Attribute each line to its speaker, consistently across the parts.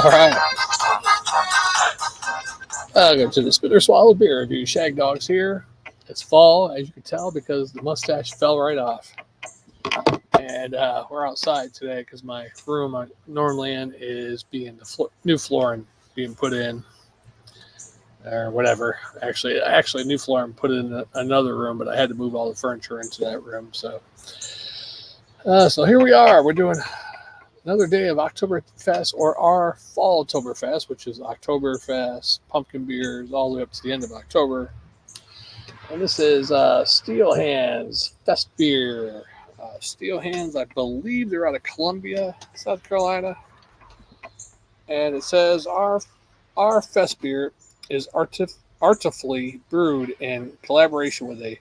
Speaker 1: All right. Welcome to the Spitter Swallow Beer Review. Shagdog's here. It's fall, as you can tell, because the mustache fell right off. And we're outside today because my room I'm normally in is being new flooring being put in, or whatever. Actually, new flooring put in another room, but I had to move all the furniture into that room. So here we are. We're doing another day of Oktoberfest, or our Falltoberfest, which is Oktoberfest, pumpkin beers, all the way up to the end of October. And this is Steel Hands Festbier. Steel Hands, I believe they're out of Columbia, South Carolina. And it says our Festbier is artfully brewed in collaboration with a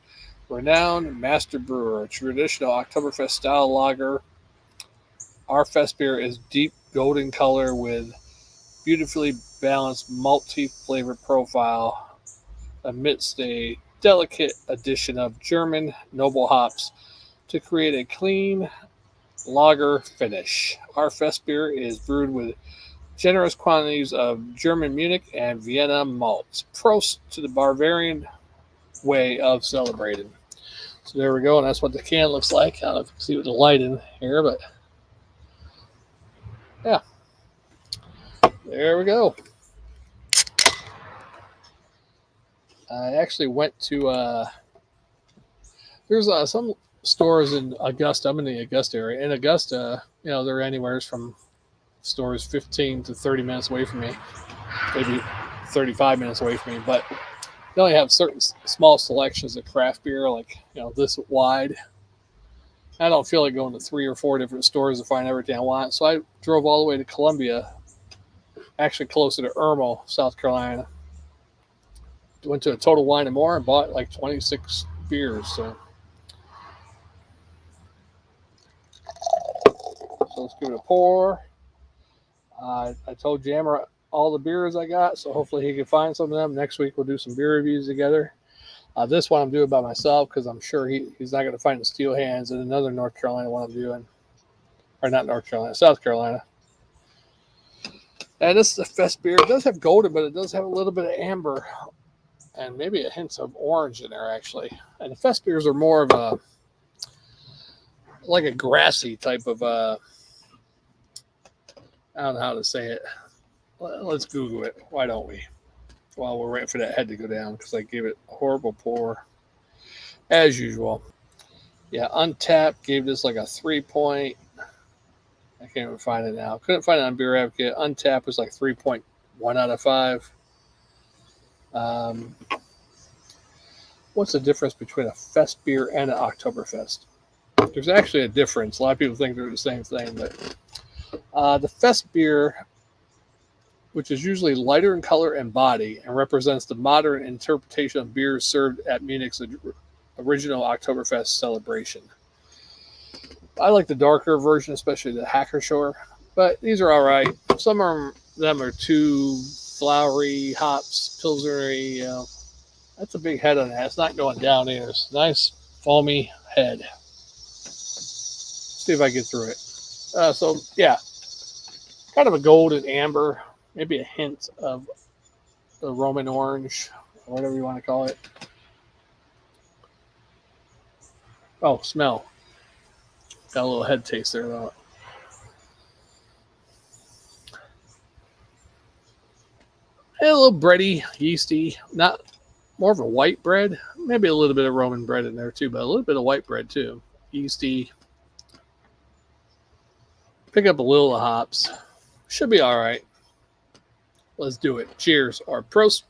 Speaker 1: renowned master brewer, a traditional Oktoberfest style lager. Our Festbier is deep golden color with beautifully balanced multi-flavor profile amidst a delicate addition of German noble hops to create a clean lager finish. Our Festbier is brewed with generous quantities of German Munich and Vienna malts. Prost to the Bavarian way of celebrating. So there we go, and that's what the can looks like. I don't know if you can see with the light in here, but yeah, there we go. I actually went to there's some stores in Augusta. I'm in the Augusta area. In Augusta, they're anywhere from stores 15 to 30 minutes away from me, maybe 35 minutes away from me. But they only have certain small selections of craft beer, like this wide. I don't feel like going to 3 or 4 different stores to find everything I want, so I drove all the way to Columbia, actually closer to Irmo, South Carolina. Went to a Total Wine and More and bought like 26 beers. So let's give it a pour. I told Jammer all the beers I got, so hopefully he can find some of them. Next week we'll do some beer reviews together. This one I'm doing by myself because I'm sure he's not going to find the Steel Hands, and another North Carolina one I'm doing. Or not North Carolina, South Carolina. And this is a fest beer. It does have golden, but it does have a little bit of amber and maybe a hint of orange in there, actually. And the fest beers are more of like a grassy type of, I don't know how to say it. Let's Google it. Why don't we? While we're waiting for that head to go down, because I gave it a horrible pour, as usual. Yeah, Untapped gave this like a 3 point. I can't even find it now. Couldn't find it on Beer Advocate. Untapped was like 3.1 out of 5. What's the difference between a fest beer and an Oktoberfest? There's actually a difference. A lot of people think they're the same thing, but the fest beer, which is usually lighter in color and body and represents the modern interpretation of beers served at Munich's original Oktoberfest celebration. I like the darker version, especially the Hackershore, but these are all right. Some of them are too flowery, hops, pilsnery. That's a big head on that. It's not going down either. It's a nice, foamy head. See if I get through it. So, yeah, kind of a golden amber, maybe a hint of the Roman orange, or whatever you want to call it. Oh, smell. Got a little head taste there, though. And a little bready, yeasty, not more of a white bread. Maybe a little bit of Roman bread in there, too, but a little bit of white bread, too. Yeasty. Pick up a little of hops. Should be all right. Let's do it. Cheers, or prost.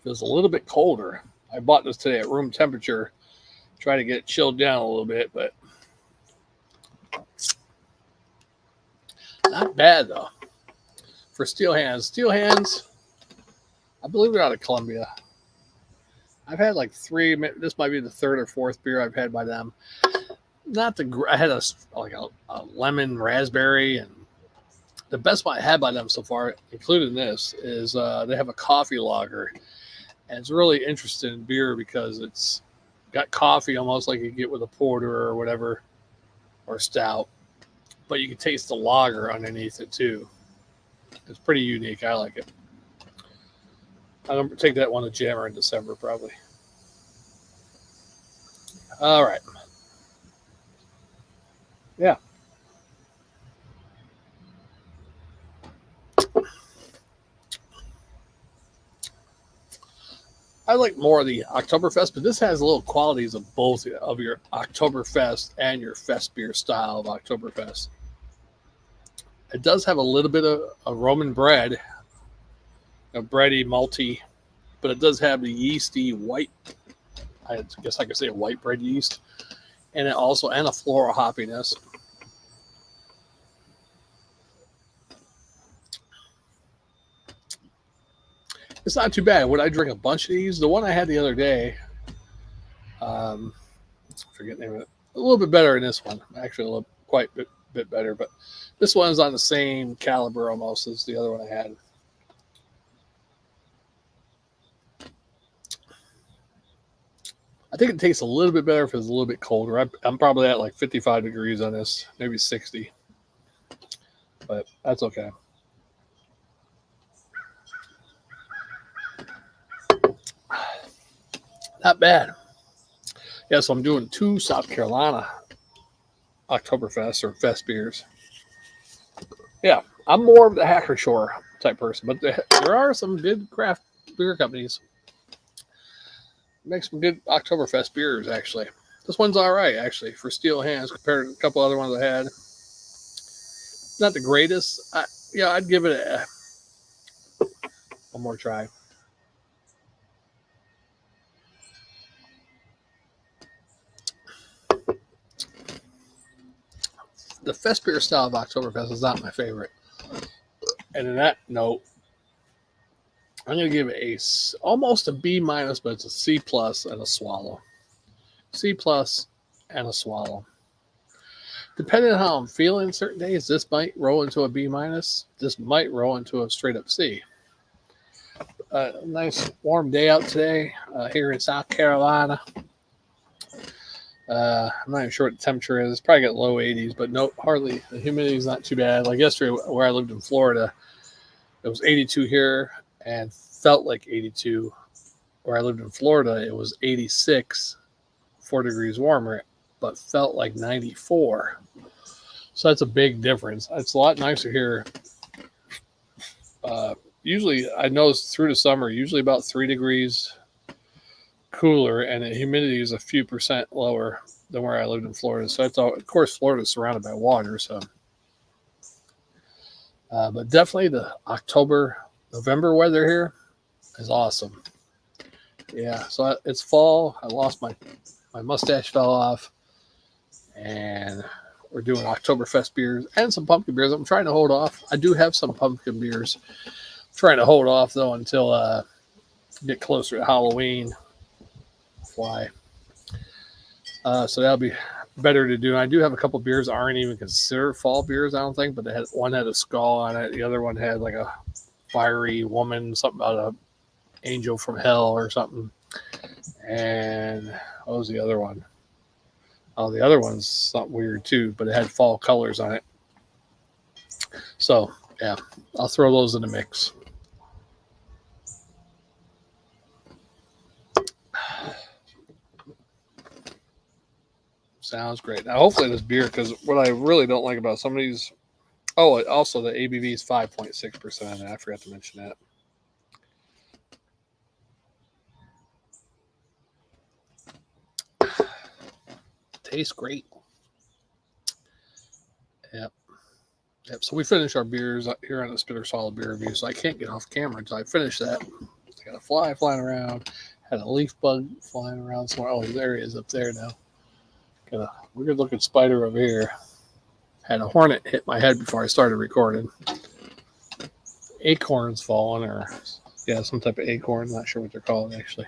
Speaker 1: Feels a little bit colder. I bought this today at room temperature. Try to get it chilled down a little bit, but not bad though. For Steel Hands. Steel Hands, I believe they're out of Columbia. I've had like 3. This might be the 3rd or 4th beer I've had by them. Not the. I had a lemon raspberry and The best one I had by them so far, including this, is they have a coffee lager. And it's really interesting in beer because it's got coffee almost like you get with a porter or whatever, or stout. But you can taste the lager underneath it too. It's pretty unique. I like it. I'm going to take that one to Jammer in December probably. All right. Yeah. I like more of the Oktoberfest, but this has little qualities of both of your Oktoberfest and your Festbier style of Oktoberfest. It does have a little bit of a Roman bread, a bready, malty, but it does have the yeasty white, I guess I could say a white bread yeast, and it also, and a floral hoppiness. It's not too bad. Would I drink a bunch of these? The one I had the other day, I forget the name of it, a little bit better than this one. Actually, a little, quite a bit better, but this one's on the same caliber almost as the other one I had. I think it tastes a little bit better if it's a little bit colder. I'm probably at like 55 degrees on this, maybe 60, but that's okay. Not bad. Yeah, so I'm doing 2 South Carolina Oktoberfest or Fest beers. Yeah, I'm more of the Hacker Shore type person, but there are some good craft beer companies make some good Oktoberfest beers. Actually, this one's all right actually for steel hands compared to a couple other ones I had. Not the greatest. I'd give it one more try. The Fest beer style of Oktoberfest is not my favorite. And in that note, I'm going to give it almost a B minus, but it's a C plus and a swallow. C plus and a swallow. Depending on how I'm feeling certain days, this might roll into a B minus. This might roll into a straight up C. Nice warm day out today here in South Carolina. I'm not even sure what the temperature is. It's probably got low 80s, but no, hardly. The humidity is not too bad. Like yesterday, where I lived in Florida, it was 82 here and felt like 82. Where I lived in Florida, it was 86, 4 degrees warmer, but felt like 94. So that's a big difference. It's a lot nicer here. Usually, I noticed through the summer, usually about 3 degrees cooler, and the humidity is a few percent lower than where I lived in Florida. So that's all. Of course, Florida is surrounded by water, so. But definitely the October, November weather here is awesome. Yeah, so it's fall. I lost my mustache fell off, and we're doing Oktoberfest beers and some pumpkin beers. I'm trying to hold off. I do have some pumpkin beers. I'm trying to hold off though until get closer to Halloween. Fly. So that'll be better to do. I do have a couple beers that aren't even considered fall beers, I don't think, but one had a skull on it. The other one had like a fiery woman, something about a angel from hell or something. And what was the other one? Oh, the other one's something weird too, but it had fall colors on it. So yeah, I'll throw those in the mix. Sounds great. Now, hopefully this beer, because what I really don't like about some of these, also the ABV is 5.6%. I forgot to mention that. Tastes great. Yep. So we finished our beers here on the Spitter Solid Beer Review, so I can't get off camera until I finish that. I got a fly flying around, had a leaf bug flying around somewhere. Oh, there he is up there now. Got a weird looking spider over here. Had a hornet hit my head before I started recording. Acorns falling, or yeah, some type of acorn. Not sure what they're called actually.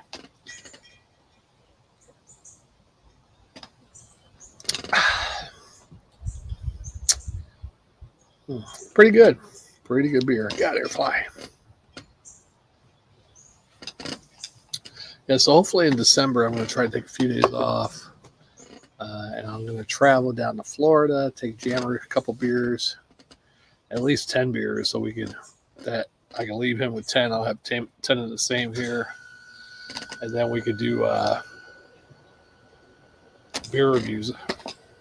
Speaker 1: Pretty good. Pretty good beer. Got here, fly. Yeah, so hopefully in December I'm going to try to take a few days off. And I'm going to travel down to Florida, take Jammer a couple beers, at least 10 beers, so we can I can leave him with 10. I'll have 10 of the same here. And then we could do beer reviews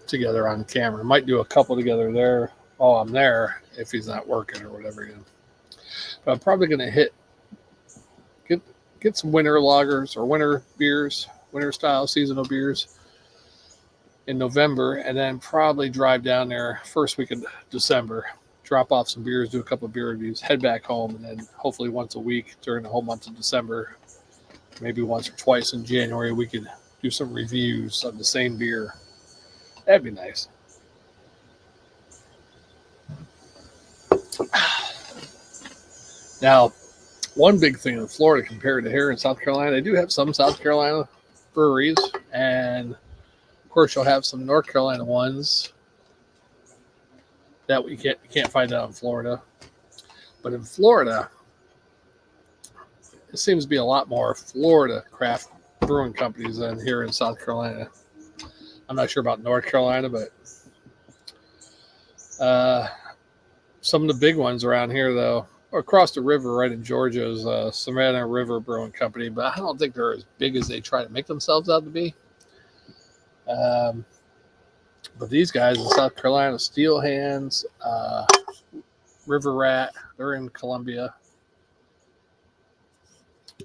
Speaker 1: together on camera. Might do a couple together there while I'm there if he's not working or whatever. But I'm probably going to get some winter lagers or winter beers, winter style seasonal beers in November, and then probably drive down there first week of December, drop off some beers, do a couple of beer reviews, head back home, and then hopefully once a week during the whole month of December, maybe once or twice in January, we could do some reviews of the same beer. That'd be nice. Now, one big thing in Florida compared to here in South Carolina, they do have some South Carolina breweries, and of course you'll have some North Carolina ones that you can't find out in Florida. But in Florida, it seems to be a lot more Florida craft brewing companies than here in South Carolina. I'm not sure about North Carolina, but some of the big ones around here, though, across the river right in Georgia is Savannah River Brewing Company, but I don't think they're as big as they try to make themselves out to be. But these guys in South Carolina, Steel Hands, River Rat, they're in Columbia.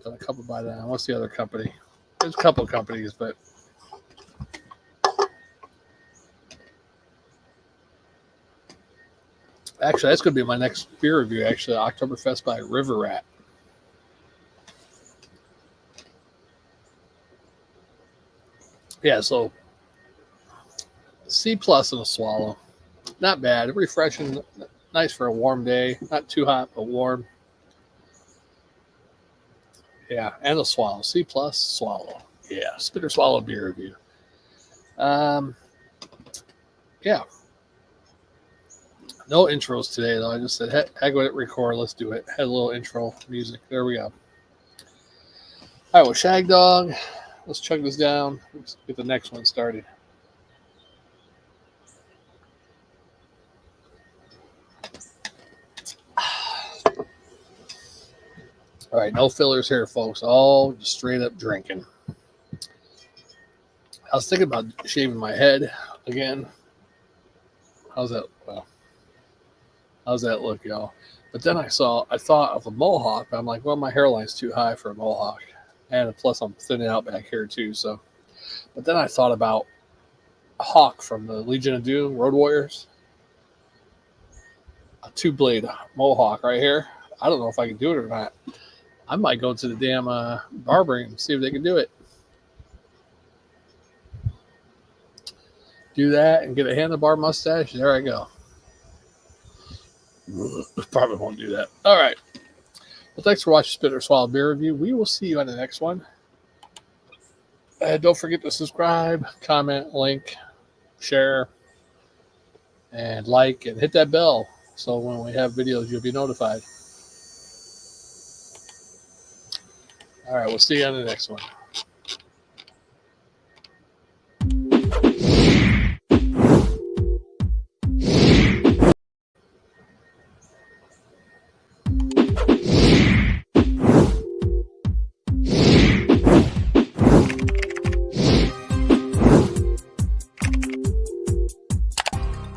Speaker 1: Done a couple by them. What's the other company? There's a couple of companies, but actually, that's going to be my next beer review, actually, Oktoberfest by River Rat. Yeah, so C plus in a swallow. Not bad. Refreshing. Nice for a warm day. Not too hot, but warm. Yeah, and a swallow. C plus swallow. Yeah, Spitter Swallow beer review. Yeah. No intros today, though. I just said, heck with it, record. Let's do it. Had a little intro music. There we go. All right, well, Shagdog. Let's chug this down. Let's get the next one started. All right, no fillers here, folks. All just straight up drinking. I was thinking about shaving my head again. How's that? Well, how's that look, y'all? But then I thought of a mohawk. I'm like, well, my hairline's too high for a mohawk, and plus I'm thinning out back here too. So, but then I thought about Hawk from the Legion of Doom, Road Warriors. A 2-blade mohawk right here. I don't know if I can do it or not. I might go to the damn barber and see if they can do it. Do that and get a handlebar mustache. There I go. Probably won't do that. All right. Well, thanks for watching Spit or Swallow Beer Review. We will see you on the next one. Don't forget to subscribe, comment, link, share, and like, and hit that bell so when we have videos, you'll be notified. All right, we'll see you on the next one.